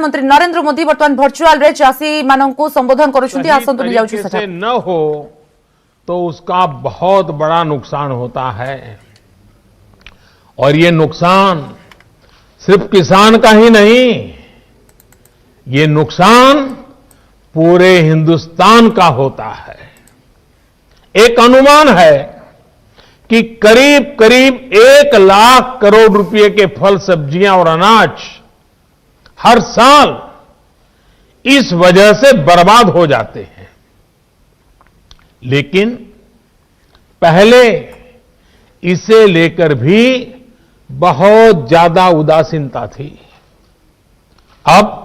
प्रधानमंत्री नरेंद्र मोदी वर्तमान वर्चुअल रे चाषी माननकु संबोधन करूछुंती आसंतु नि जाउछु सठा न हो तो उसका बहुत बड़ा नुकसान होता है और ये नुकसान सिर्फ किसान का ही नहीं, ये नुकसान पूरे हिंदुस्तान का होता है। एक अनुमान है कि करीब करीब 1 लाख करोड़ रुपए के फल, सब्जियां और अनाज हर साल इस वजह से बर्बाद हो जाते हैं। लेकिन पहले इसे लेकर भी बहुत ज्यादा उदासीनता थी। अब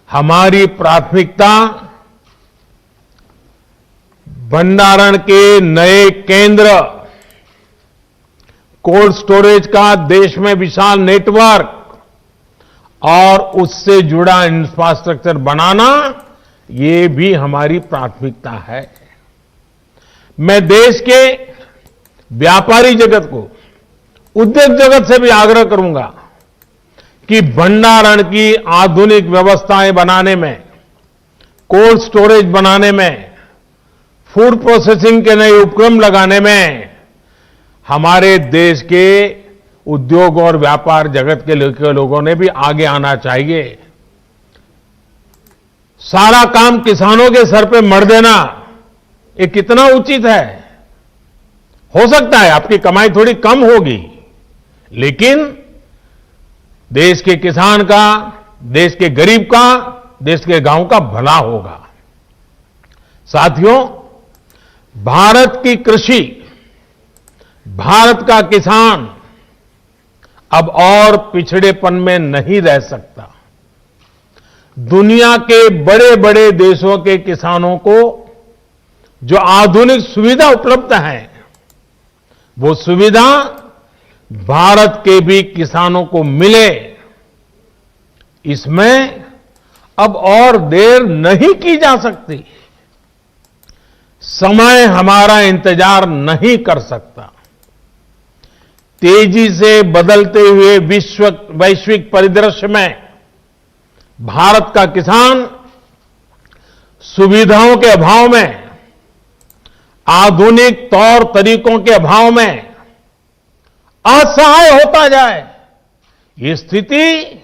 हमारी प्राथमिकता भंडारण के नए केंद्र, कोल्ड स्टोरेज का देश में विशाल नेटवर्क और उससे जुड़ा इंफ्रास्ट्रक्चर बनाना, ये भी हमारी प्राथमिकता है। मैं देश के व्यापारी जगत को, उद्योग जगत से भी आग्रह करूंगा कि भंडारण की आधुनिक व्यवस्थाएं बनाने में, कोल्ड स्टोरेज बनाने में, फूड प्रोसेसिंग के नए उपक्रम लगाने में हमारे देश के उद्योग और व्यापार जगत के लोगों ने भी आगे आना चाहिए। सारा काम किसानों के सर पे मढ़ देना, ये कितना उचित है? हो सकता है आपकी कमाई थोड़ी कम होगी, लेकिन देश के किसान का, देश के गरीब का, देश के गांव का भला होगा। साथियों, भारत की कृषि, भारत का किसान अब और पिछड़ेपन में नहीं रह सकता। दुनिया के बड़े बड़े देशों के किसानों को जो आधुनिक सुविधा उपलब्ध है, वो सुविधा भारत के भी किसानों को मिले, इसमें अब और देर नहीं की जा सकती। समय हमारा इंतजार नहीं कर सकता। तेजी से बदलते हुए वैश्विक परिदृश्य में भारत का किसान सुविधाओं के अभाव में, आधुनिक तौर तरीकों के अभाव में असहाय होता जाए, ये स्थिति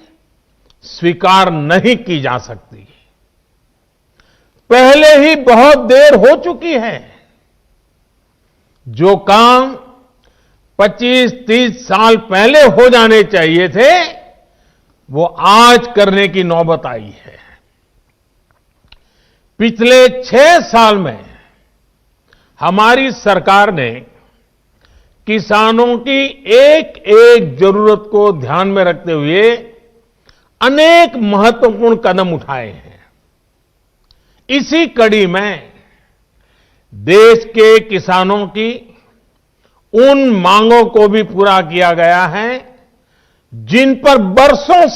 स्वीकार नहीं की जा सकती। पहले ही बहुत देर हो चुकी है। जो काम 25-30 साल पहले हो जाने चाहिए थे, वो आज करने की नौबत आई है। पिछले 6 साल में हमारी सरकार ने किसानों की एक एक जरूरत को ध्यान में रखते हुए अनेक महत्वपूर्ण कदम उठाए हैं। इसी कड़ी में देश के किसानों की उन मांगों को भी पूरा किया गया है जिन पर बरसों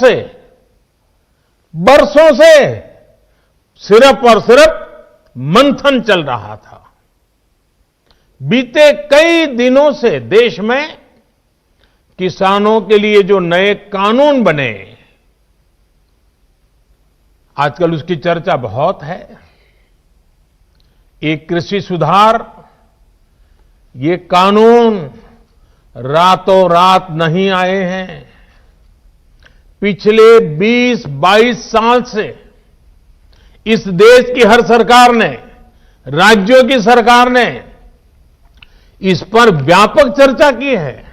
से सिर्फ और सिर्फ मंथन चल रहा था। बीते कई दिनों से देश में किसानों के लिए जो नए कानून बने, आजकल उसकी चर्चा बहुत है। एक कृषि सुधार, ये कानून रातों रात नहीं आए हैं। पिछले 20-22 साल से इस देश की हर सरकार ने, राज्यों की सरकार ने इस पर व्यापक चर्चा की है।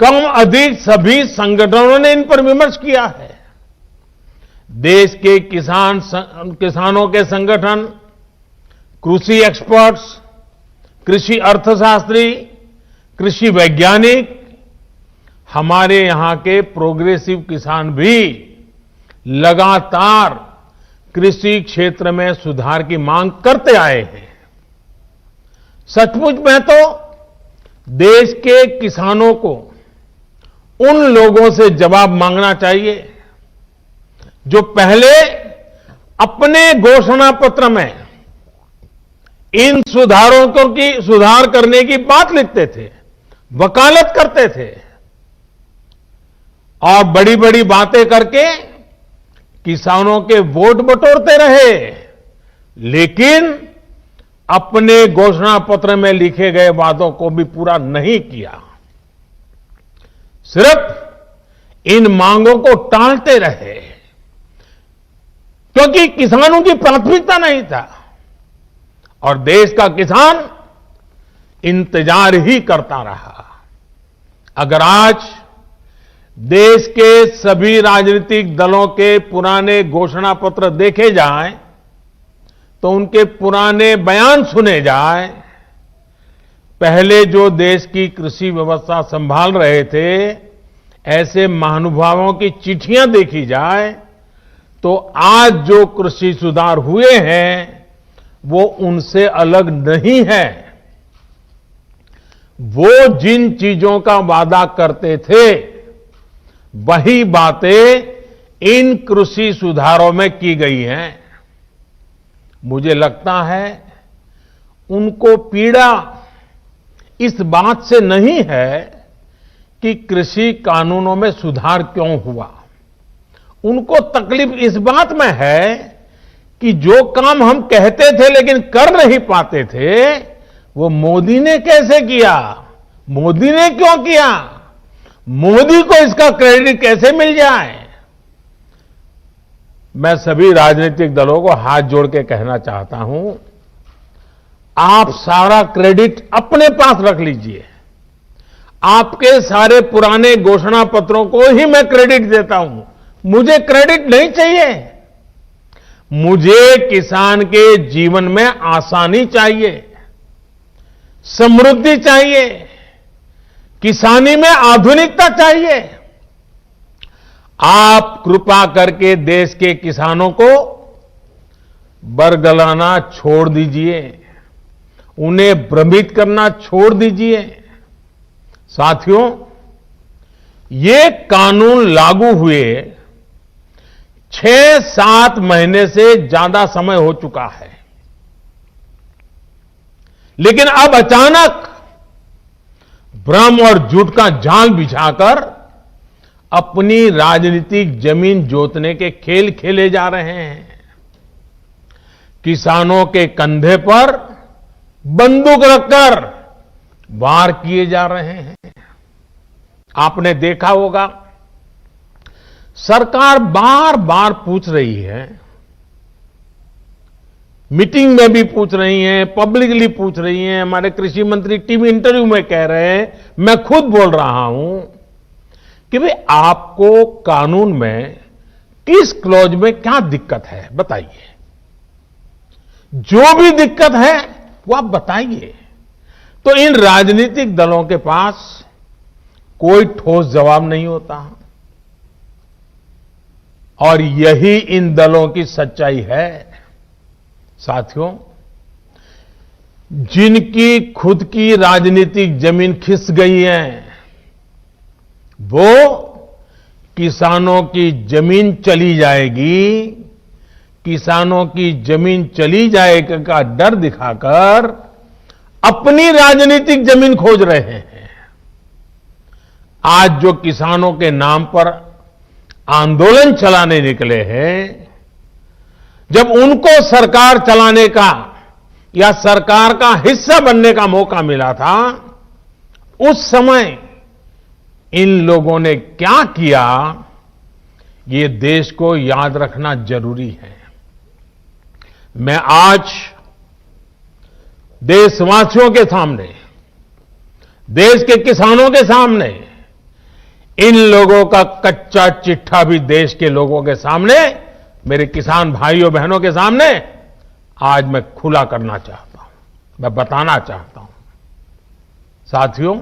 कम अधिक सभी संगठनों ने इन पर विमर्श किया है। देश के किसानों के संगठन, कृषि एक्सपर्ट्स, कृषि अर्थशास्त्री, कृषि वैज्ञानिक, हमारे यहां के प्रोग्रेसिव किसान भी लगातार कृषि क्षेत्र में सुधार की मांग करते आए हैं। सचमुच में तो देश के किसानों को उन लोगों से जवाब मांगना चाहिए जो पहले अपने घोषणा पत्र में इन सुधार करने की बात लिखते थे, वकालत करते थे और बड़ी बड़ी बातें करके किसानों के वोट बटोरते रहे, लेकिन अपने घोषणा पत्र में लिखे गए वादों को भी पूरा नहीं किया। सिर्फ इन मांगों को टालते रहे, क्योंकि किसानों की प्राथमिकता नहीं था और देश का किसान इंतजार ही करता रहा। अगर आज देश के सभी राजनीतिक दलों के पुराने घोषणा पत्र देखे जाएं, तो उनके पुराने बयान सुने जाएं, पहले जो देश की कृषि व्यवस्था संभाल रहे थे, ऐसे महानुभावों की चिट्ठियां देखी जाए, तो आज जो कृषि सुधार हुए हैं वो उनसे अलग नहीं है। वो जिन चीजों का वादा करते थे, वही बातें इन कृषि सुधारों में की गई हैं। मुझे लगता है उनको पीड़ा इस बात से नहीं है कि कृषि कानूनों में सुधार क्यों हुआ। उनको तकलीफ इस बात में है कि जो काम हम कहते थे लेकिन कर नहीं पाते थे, वो मोदी ने कैसे किया, मोदी ने क्यों किया, मोदी को इसका क्रेडिट कैसे मिल जाए। मैं सभी राजनीतिक दलों को हाथ जोड़ के कहना चाहता हूं, आप सारा क्रेडिट अपने पास रख लीजिए। आपके सारे पुराने घोषणा पत्रों को ही मैं क्रेडिट देता हूं, मुझे क्रेडिट नहीं चाहिए। मुझे किसान के जीवन में आसानी चाहिए, समृद्धि चाहिए, किसानी में आधुनिकता चाहिए। आप कृपा करके देश के किसानों को बरगलाना छोड़ दीजिए, उन्हें भ्रमित करना छोड़ दीजिए। साथियों, ये कानून लागू हुए 6-7 महीने से ज्यादा समय हो चुका है, लेकिन अब अचानक भ्रम और झूठ का जाल बिछाकर अपनी राजनीतिक जमीन जोतने के खेल खेले जा रहे हैं। किसानों के कंधे पर बंदूक रखकर वार किए जा रहे हैं। आपने देखा होगा, सरकार बार बार पूछ रही है, मीटिंग में भी पूछ रही है, पब्लिकली पूछ रही है, हमारे कृषि मंत्री टीवी इंटरव्यू में कह रहे हैं, मैं खुद बोल रहा हूं कि भाई आपको कानून में किस क्लॉज में क्या दिक्कत है बताइए। जो भी दिक्कत है वो आप बताइए। तो इन राजनीतिक दलों के पास कोई ठोस जवाब नहीं होता, और यही इन दलों की सच्चाई है। साथियों, जिनकी खुद की राजनीतिक जमीन खिस गई है, वो किसानों की जमीन चली जाएगी, किसानों की जमीन चली जाएगी का डर दिखाकर अपनी राजनीतिक जमीन खोज रहे हैं। आज जो किसानों के नाम पर आंदोलन चलाने निकले हैं, जब उनको सरकार चलाने का या सरकार का हिस्सा बनने का मौका मिला था, उस समय इन लोगों ने क्या किया, ये देश को याद रखना जरूरी है। मैं आज देशवासियों के सामने, देश के किसानों के सामने, इन लोगों का कच्चा चिट्ठा भी देश के लोगों के सामने, मेरे किसान भाइयों बहनों के सामने आज मैं खुला करना चाहता हूं, मैं बताना चाहता हूं। साथियों,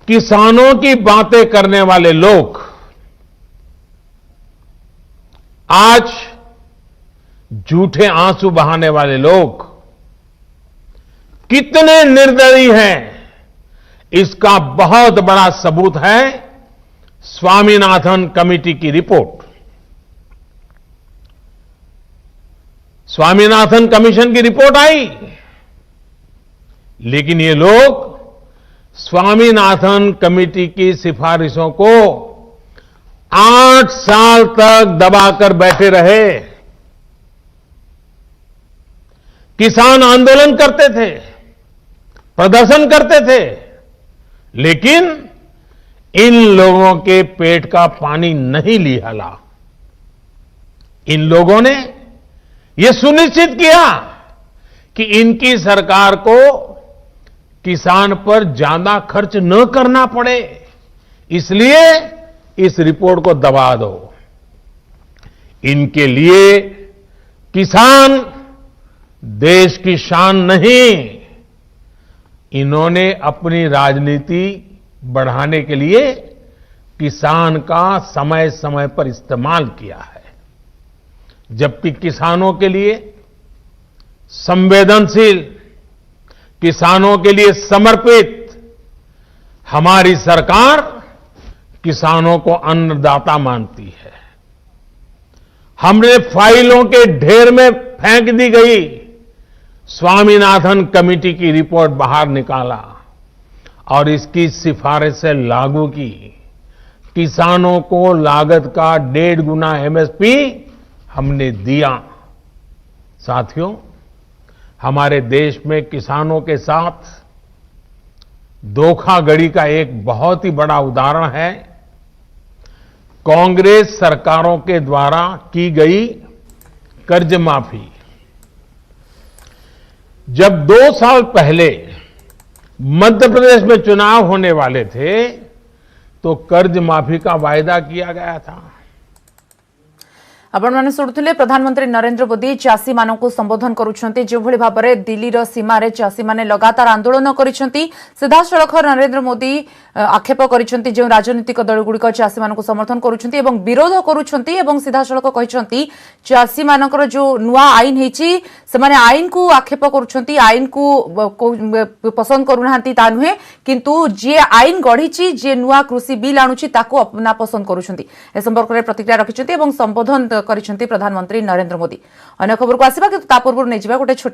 किसानों की बातें करने वाले लोग आज झूठे आंसू बहाने वाले लोग कितने निर्दयी हैं, इसका बहुत बड़ा सबूत है स्वामीनाथन कमेटी की रिपोर्ट। स्वामीनाथन कमीशन की रिपोर्ट आई, लेकिन ये लोग स्वामीनाथन कमेटी की सिफारिशों को 8 साल तक दबाकर बैठे रहे। किसान आंदोलन करते थे, प्रदर्शन करते थे, लेकिन इन लोगों के पेट का पानी नहीं लिहला। इन लोगों ने यह सुनिश्चित किया कि इनकी सरकार को किसान पर ज्यादा खर्च न करना पड़े, इसलिए इस रिपोर्ट को दबा दो। इनके लिए किसान देश की शान नहीं, इन्होंने अपनी राजनीति बढ़ाने के लिए किसान का समय समय पर इस्तेमाल किया है। जबकि किसानों के लिए संवेदनशील, किसानों के लिए समर्पित हमारी सरकार किसानों को अन्नदाता मानती है। हमने फाइलों के ढेर में फेंक दी गई स्वामीनाथन कमेटी की रिपोर्ट बाहर निकाला और इसकी सिफारिश से लागू की। किसानों को लागत का 1.5 गुना एमएसपी हमने दिया। साथियों, हमारे देश में किसानों के साथ धोखाधड़ी का एक बहुत ही बड़ा उदाहरण है कांग्रेस सरकारों के द्वारा की गई कर्ज माफी। जब 2 साल पहले मध्य प्रदेश में चुनाव होने वाले थे तो कर्ज माफी का वायदा किया गया था। आपण माने सुडुथिले प्रधानमंत्री नरेंद्र मोदी चासी मानकु संबोधन करूछंती जो भली भाबरे दिल्ली रो सीमा रे चासी माने लगातार आंदोलन करिसंती। सीधासळख नरेंद्र मोदी आक्षेप करिसंती जो राजनीतिक दल गुडिक चासी मानकु समर्थन करूछंती एवं विरोध करूछंती एवं सीधासळख कहिसंती चासी मानकर जो नुवा आईन हेची से माने आईन को आक्षेप करूछंती, आईन को पसंद करूनांती ता नुहे, किंतु जे आईन गढीची जे नुवा कृषि बिल आणुची ताको अपना पसंद करूछंती। ए संपर्क रे प्रतिक्रिया रखिसंती एवं संबोधन करिसंती प्रधानमंत्री नरेंद्र मोदी। अन्य खबर को आसीबा कि ता पूर्व नै जिबा गोटे छोटी